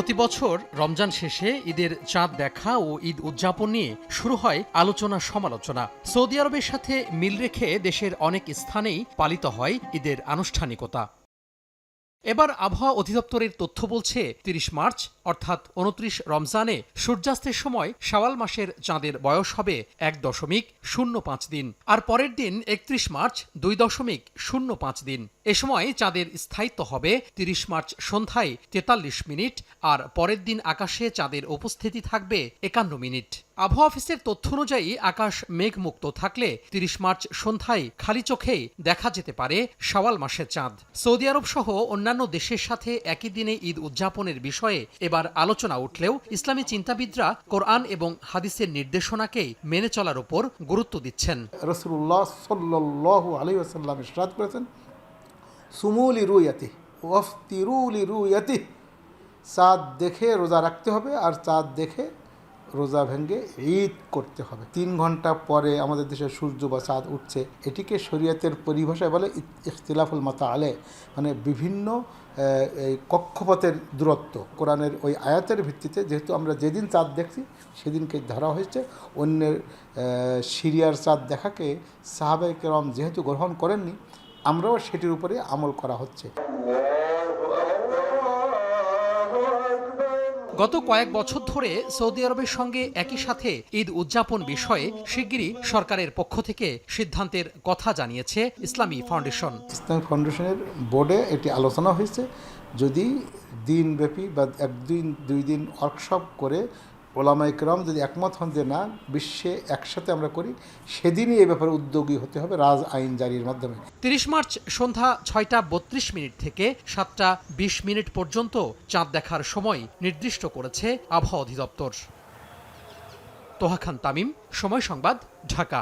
প্রতি বছর রমজান শেষে ঈদের চাঁদ দেখা ও ঈদ উদযাপন নিয়ে শুরু হয় আলোচনা সমালোচনা। সৌদি আরবের সাথে মিল রেখে দেশের অনেক স্থানেই পালিত হয় ঈদের আনুষ্ঠানিকতা। এবার আবহাওয়া অধিদপ্তরের তথ্য বলছে ৩০ মার্চ অর্থাৎ ২৯ রমজানে সূর্যাস্তের সময় শাওয়াল মাসের চাঁদের বয়স হবে ১.০৫ দিন, আর পরের দিন ৩১ মার্চ ২.০৫ দিন। এ সময় চাঁদের স্থায়িত্ব হবে ৩০ মার্চ সন্ধ্যায় ৪৩ মিনিট, আর পরের দিন আকাশে চাঁদের উপস্থিতি থাকবে ৫১ মিনিট। আবহাওয়া অফিসের তথ্য অনুযায়ী আকাশ মেঘমুক্ত থাকলে ৩০ মার্চ সন্ধ্যায় খালি চোখেই দেখা যেতে পারে শাওয়াল মাসের চাঁদ। সৌদি আরব সহ অন্যান্য দেশের সাথে একই দিনে ঈদ উদযাপনের বিষয়ে এবার আলোচনা উঠলেও ইসলামী চিন্তাবিদরা কোরআন এবং হাদিসের নির্দেশনাকেই মেনে চলার উপর গুরুত্ব দিচ্ছেন। রাসূলুল্লাহ সাল্লাল্লাহু আলাইহি ওয়াসাল্লাম ইরশাদ করেছেন, সুমু লিরুয়াতিহি ওয়াফতিরু লিরুয়াতিহি, চাঁদ দেখে রোজা রাখতে হবে আর চাঁদ দেখে রোজা ভেঙে ঈদ করতে হবে। ৩ ঘন্টা পরে আমাদের দেশে সূর্য বা চাঁদ উঠছে, এটিকে শরীয়তের পরিভাষায় বলে ইখতিলাফুল মাতালে, মানে বিভিন্ন এই কক্ষপথের দূরত্ব। কোরআনের ওই আয়াতের ভিত্তিতে যেহেতু আমরা যেদিন চাঁদ দেখছি সেদিনকে ধরা হয়েছে। অন্যের সিরিয়ার চাঁদ দেখাকে সাহাবায়ে কেরাম যেহেতু গ্রহণ করেননি, আমরাও সেটির উপরে আমল করা হচ্ছে। গত কয়েক বছর ধরে সৌদি আরবের সঙ্গে একই সাথে ঈদ উদযাপন বিষয়ে শিগগিরই সরকারের পক্ষ থেকে সিদ্ধান্তের কথা জানিয়েছে ইসলামী ফাউন্ডেশন। ইসলামী ফাউন্ডেশনের বোর্ডে এটি আলোচনা হয়েছে, যদি দিনব্যাপী বা ১ দিন ২ দিন ওয়ার্কশপ করে ওলামায়ে কেরাম যদি একমত হন যে না, বিশ্বে একসাথে আমরা করি, সেদিনই এই ব্যাপারে উদ্যোগী হতে হবে রাজ আইন জারির মাধ্যমে। ৩০ মার্চ সন্ধ্যা ৬টা ৩২ থেকে ৭টা ২০ পর্যন্ত চাঁদ দেখার সময় নির্দিষ্ট করেছে আবহাওয়া অধিদপ্তর। তোহা খান তামিম, সময় সংবাদ, ঢাকা।